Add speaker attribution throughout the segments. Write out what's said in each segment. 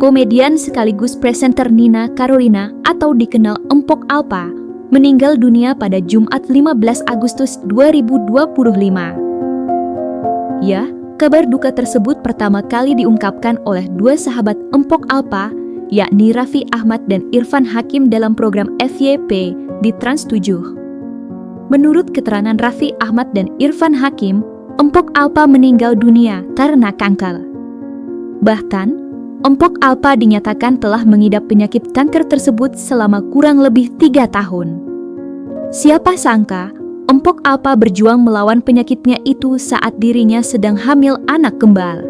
Speaker 1: komedian sekaligus presenter Nina Carolina atau dikenal Empok Alpa, meninggal dunia pada Jumat 15 Agustus 2025. Ya, kabar duka tersebut pertama kali diungkapkan oleh dua sahabat Empok Alpa, yakni Raffi Ahmad dan Irfan Hakim dalam program FYP di Trans 7. Menurut keterangan Raffi Ahmad dan Irfan Hakim, Empok Alpa meninggal dunia karena kanker. Bahkan, Empok Alpa dinyatakan telah mengidap penyakit kanker tersebut selama kurang lebih 3 tahun. Siapa sangka, Empok Alpa berjuang melawan penyakitnya itu saat dirinya sedang hamil anak kembar.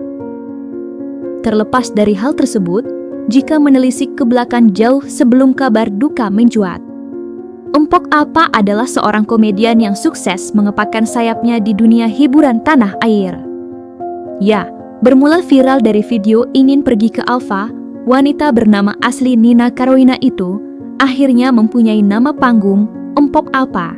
Speaker 1: Terlepas dari hal tersebut, jika menelisik ke belakang jauh sebelum kabar duka mencuat, Empok Alpa adalah seorang komedian yang sukses mengepakkan sayapnya di dunia hiburan tanah air. Ya, bermula viral dari video ingin pergi ke Alfa, wanita bernama asli Nina Carolina itu akhirnya mempunyai nama panggung Empok Alpa.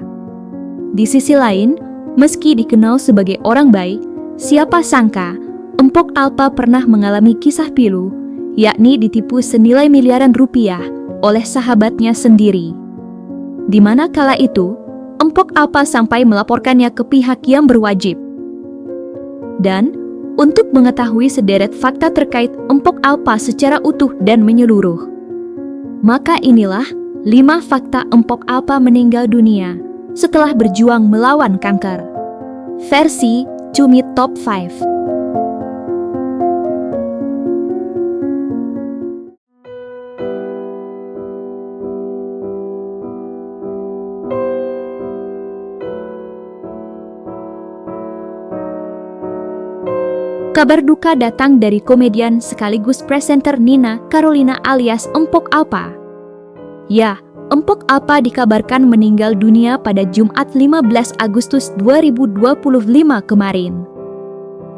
Speaker 1: Di sisi lain, meski dikenal sebagai orang baik, siapa sangka Empok Alpa pernah mengalami kisah pilu, yakni ditipu senilai miliaran rupiah oleh sahabatnya sendiri. Di mana kala itu, Empok Alpa sampai melaporkannya ke pihak yang berwajib. Dan untuk mengetahui sederet fakta terkait Empok Alpa secara utuh dan menyeluruh, maka inilah 5 fakta Empok Alpa meninggal dunia setelah berjuang melawan kanker. Versi Cumi Top 5. Kabar duka datang dari komedian sekaligus presenter Nina Carolina alias Empok Alpa. Ya, Empok Alpa dikabarkan meninggal dunia pada Jumat 15 Agustus 2025 kemarin.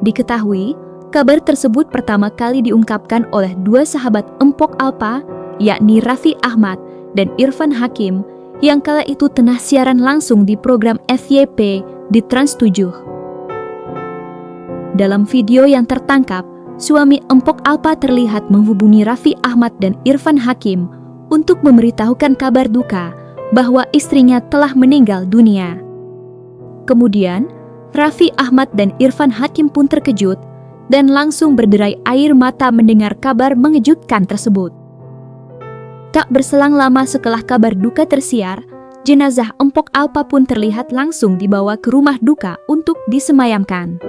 Speaker 1: Diketahui, kabar tersebut pertama kali diungkapkan oleh dua sahabat Empok Alpa, yakni Raffi Ahmad dan Irfan Hakim, yang kala itu tengah siaran langsung di program FYP di Trans 7. Dalam video yang tertangkap, suami Empok Alpa terlihat menghubungi Raffi Ahmad dan Irfan Hakim untuk memberitahukan kabar duka bahwa istrinya telah meninggal dunia. Kemudian, Raffi Ahmad dan Irfan Hakim pun terkejut dan langsung berderai air mata mendengar kabar mengejutkan tersebut. Tak berselang lama setelah kabar duka tersiar, jenazah Empok Alpa pun terlihat langsung dibawa ke rumah duka untuk disemayamkan.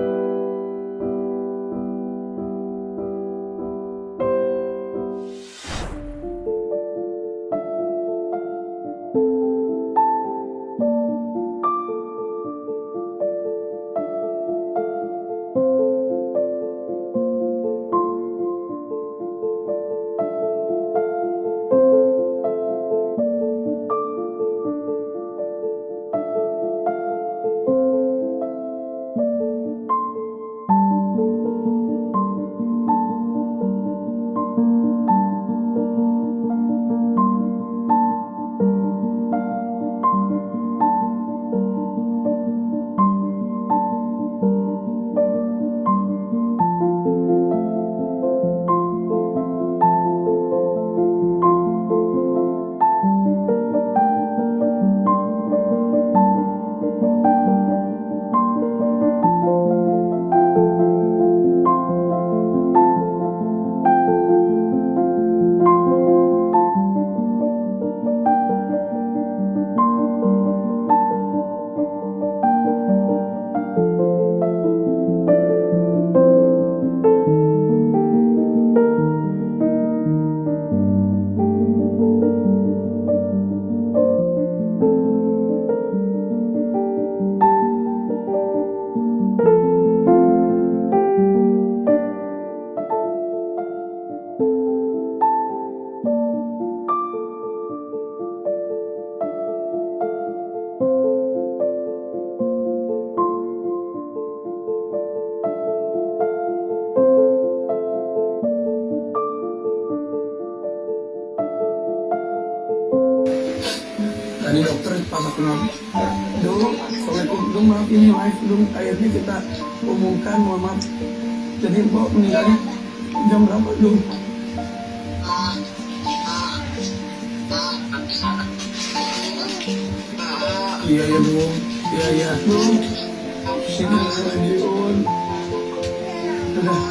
Speaker 2: Tadi dokter pasang kenal dulu, Assalamualaikum, maaf ini live dulu, akhirnya kita umumkan, mohon maaf. Jadi Mbak meninggalnya jam berapa dulu? Iya ya dong. Iya ya dong. Bismillahirrahmanirrahim. Udah.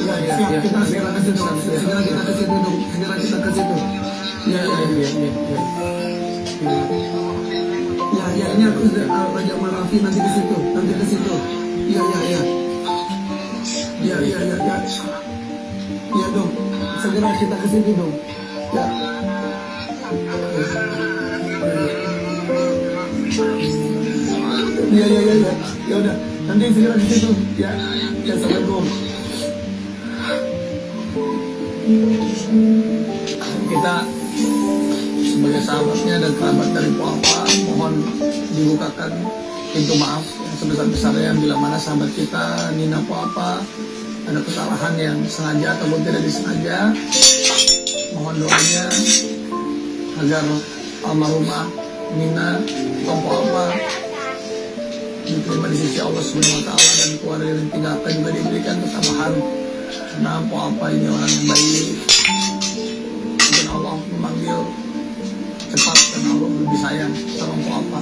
Speaker 2: Ya, siap, kita segera ke situ. Segera kita ke situ dong. Segera kita ke situ. Ya. Ya, ini aku sudah Raja Marafi nanti ke situ. Ya. Ya dong. Segera kita ke situ dong. Ya. Ya. Ya udah. Nanti segera ke situ. Ya. Assalamualaikum. Kita sebagai sahabatnya dan kerabat dari Papa mohon dibukakan pintu maaf yang sebesar-besarnya bila mana sahabat kita Nina Papa ada kesalahan yang sengaja ataupun tidak disengaja. Mohon doanya agar almarhumah Nina Tompo Papa diterima di sisi Allah Subhanahu wa taala dan keluarga yang ditinggalkan juga diberikan ketabahan. Karena Papa ini orang yang baik. Dan Allah memanggil cepat dan Allah lebih sayang sama Papa.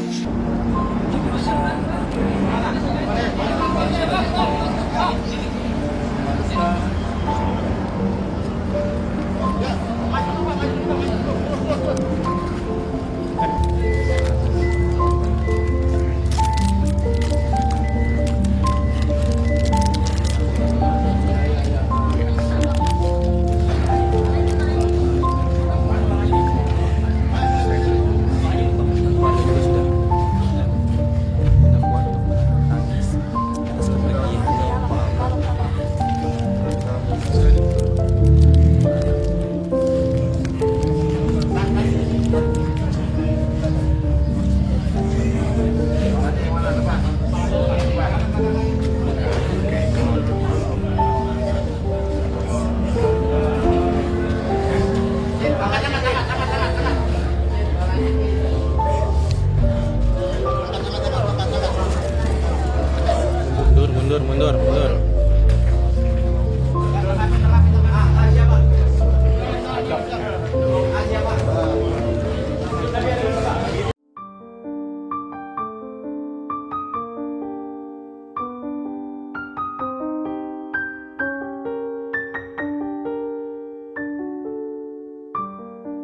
Speaker 3: Mundur.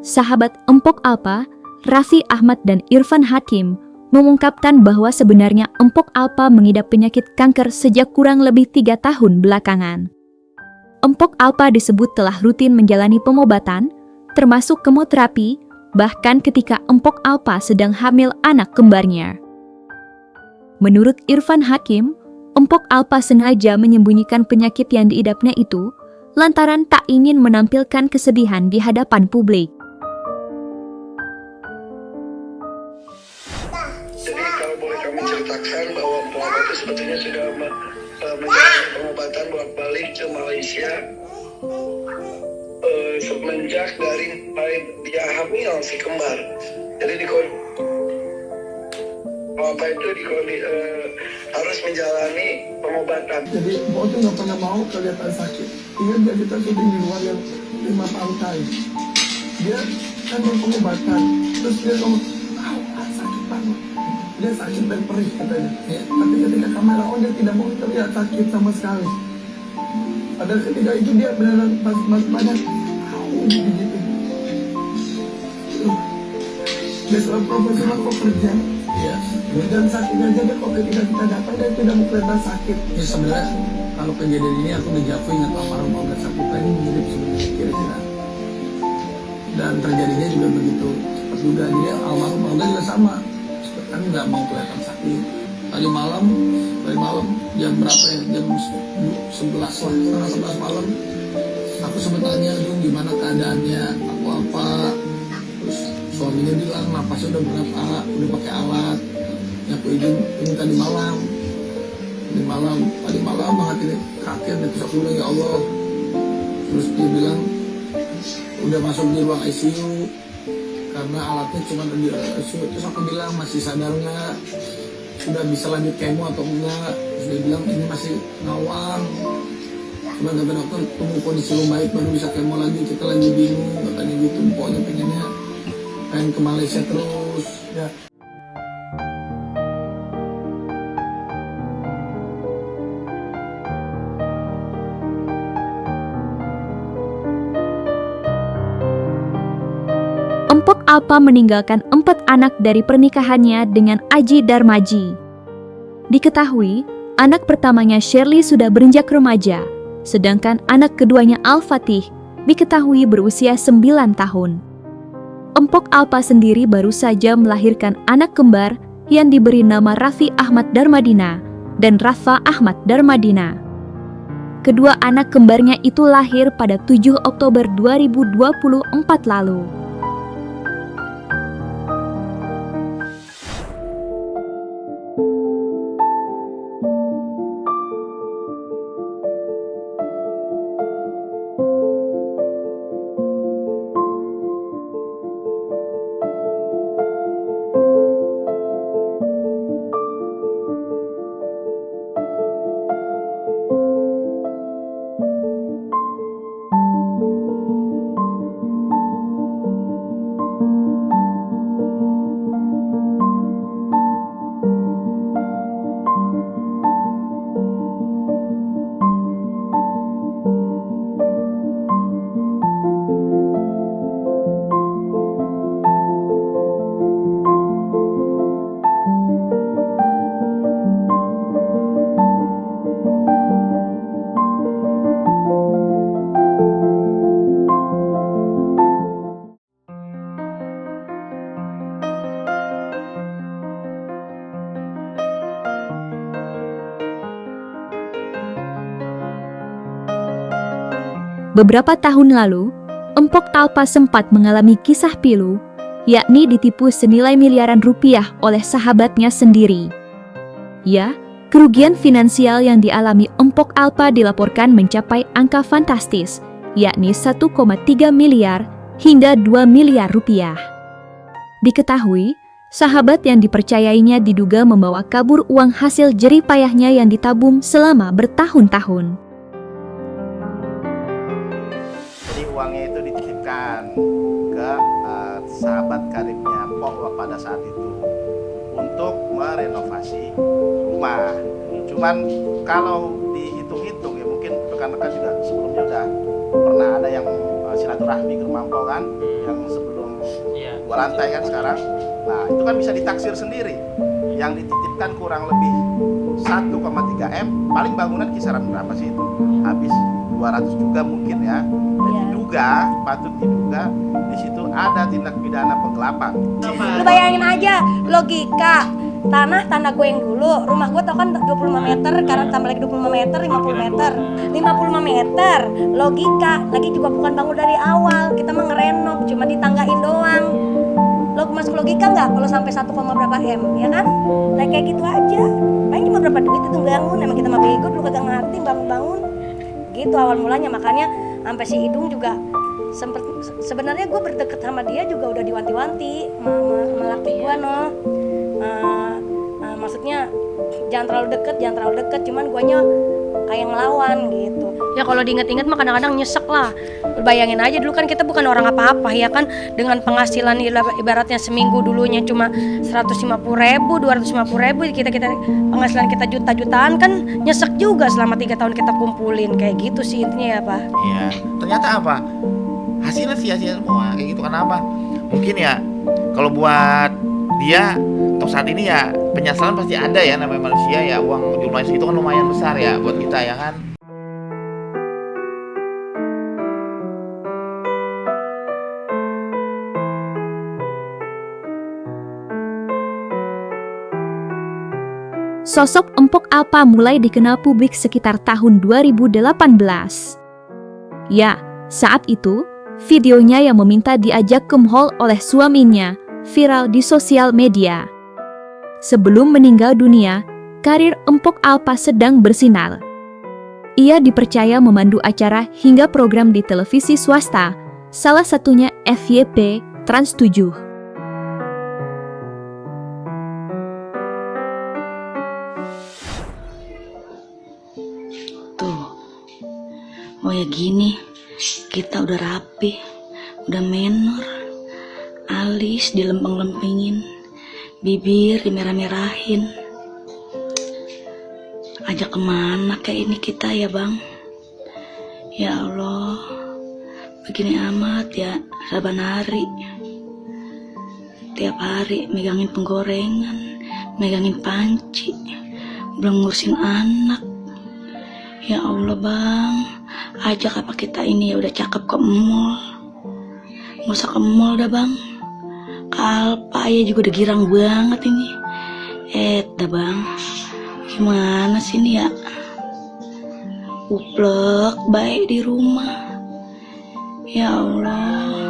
Speaker 1: Sahabat Empok Alpa, Raffi Ahmad dan Irfan Hakim mengungkapkan bahwa sebenarnya Empok Alpa mengidap penyakit kanker sejak kurang lebih 3 tahun belakangan. Empok Alpa disebut telah rutin menjalani pengobatan, termasuk kemoterapi, bahkan ketika Empok Alpa sedang hamil anak kembarnya. Menurut Irfan Hakim, Empok Alpa sengaja menyembunyikan penyakit yang diidapnya itu, lantaran tak ingin menampilkan kesedihan di hadapan publik.
Speaker 4: Jadi kalau boleh kami ceritakan bahwa Muhammad itu sebetulnya sudah menjalani pengobatan bolak-balik ke Malaysia semenjak dari dia hamil si kembar. Jadi Bapak itu harus menjalani pengobatan.
Speaker 2: Jadi Bo tuh nggak pernah mau kelihatan sakit. Ingat dia kita syuting di luar yang 5 pantai. Dia kan mau pengobatan, terus dia ngomong, sakit banget. Dia sakit dan perih katanya. Tapi ketika kamera on dia tidak mau terlihat sakit sama sekali. Pada ketika itu dia benar-benar pas badan, gitu. Dia seorang profesional kok kerja. Iya. Dan sakitnya aja deh kok ketika kita datang dia tidak mau kelihatan sakit. Ya sebenarnya kalau kejadian ini aku udah jatuh ingat almarhum Olga Saputra ini mirip sebenarnya kira-kira. Dan terjadinya juga begitu cepat juga. Jadi almarhum Olga juga sama. Kan nggak mau kelihatan sakit. Tadi malam jam berapa ya? Jam 11 lah, setengah 11 malam. Aku sempat tanya, gimana keadaannya? Aku apa? Terus suaminya bilang napasnya udah berapa? Udah pakai alat. Ya aku izin ini tadi malam banget ini kaget. Terus aku bilang ya Allah. Terus dia bilang udah masuk di ruang ICU karena alatnya cuma di ICU. Terus aku bilang masih sadar nggak? Sudah bisa lanjut kemo atau enggak? Terus dia bilang ini masih ngawang. Cuma kata dokter tunggu kondisi lu baik baru bisa kemo lagi. Kita lagi bingung katanya gitu. Pokoknya pengennya pengen ke Malaysia terus ya.
Speaker 1: Empok Alpa meninggalkan 4 anak dari pernikahannya dengan Aji Darmaji. Diketahui, anak pertamanya Shirley sudah beranjak remaja, sedangkan anak keduanya Al-Fatih diketahui berusia 9 tahun. Empok Alpa sendiri baru saja melahirkan anak kembar yang diberi nama Raffi Ahmad Darmadina dan Rafa Ahmad Darmadina. Kedua anak kembarnya itu lahir pada 7 Oktober 2024 lalu. Beberapa tahun lalu, Empok Alpa sempat mengalami kisah pilu, yakni ditipu senilai miliaran rupiah oleh sahabatnya sendiri. Ya, kerugian finansial yang dialami Empok Alpa dilaporkan mencapai angka fantastis, yakni 1,3 miliar hingga 2 miliar rupiah. Diketahui, sahabat yang dipercayainya diduga membawa kabur uang hasil jerih payahnya yang ditabung selama bertahun-tahun.
Speaker 3: Uangnya itu dititipkan ke sahabat karibnya Empok pada saat itu untuk merenovasi rumah. Cuman kalau dihitung-hitung ya mungkin rekan-rekan juga sebelumnya udah pernah ada yang silaturahmi ke rumah Empok kan, yang sebelum 2 lantai kan sekarang. Nah itu kan bisa ditaksir sendiri. Yang dititipkan kurang lebih 1,3 M, paling bangunan kisaran berapa sih itu? Habis 200 juga mungkin ya. Patut diduga di situ ada tindak pidana penggelapan.
Speaker 5: Lu bayangin aja logika tanah gue yang dulu, rumah gue tau kan 25 meter, karena tambah lagi 25 meter, 50 meter 55 meter, logika lagi juga bukan bangun dari awal, kita mah ngerenov, cuma ditanggain doang. Lo masuk logika nggak kalau sampai 1, berapa M, ya kan? Nah kayak gitu aja, paling cuma berapa duit itu bangun, emang kita mah bego, lu kagak ngerti bangun-bangun. Gitu awal mulanya, makanya sampai si Idung juga sempet, sebenarnya gue berdeket sama dia juga udah diwanti-wanti sama laki gue maksudnya jangan terlalu deket, cuman guanya kayak ngelawan gitu. Ya kalau diinget-inget mah kadang-kadang nyesek lah. Bayangin aja dulu kan kita bukan orang apa-apa ya kan, dengan penghasilan ibaratnya seminggu dulunya cuma 150.000, 250.000, kita penghasilan kita juta-jutaan kan, nyesek juga selama 3 tahun kita kumpulin kayak gitu sih intinya ya Pak.
Speaker 3: Iya, ternyata apa? Hasilnya sia-sia semua kayak gitu. Kenapa? Mungkin ya kalau buat dia untuk saat ini ya penyesalan pasti ada ya, namanya manusia ya, uang jumlahnya segitu kan lumayan besar ya buat kita ya kan.
Speaker 1: Sosok Empok Alpa mulai dikenal publik sekitar tahun 2018. Ya, saat itu, videonya yang meminta diajak ke mall oleh suaminya viral di sosial media. Sebelum meninggal dunia, karir Empok Alpa sedang bersinar. Ia dipercaya memandu acara hingga program di televisi swasta, salah satunya FYP Trans 7.
Speaker 6: Oh ya gini, kita udah rapi, udah menor, alis dilempeng-lempengin, bibir dimerah-merahin. Ajak kemana kayak ini kita ya bang? Ya Allah, begini amat ya saban hari. Tiap hari megangin penggorengan, megangin panci, belum ngurusin anak. Ya Allah bang, ajak apa kita ini ya udah cakep ke mall. Nggak usah ke mall dah bang, ke Alpa ya juga udah girang banget ini. Dah bang, gimana sih ini ya? Uplek baik di rumah. Ya Allah,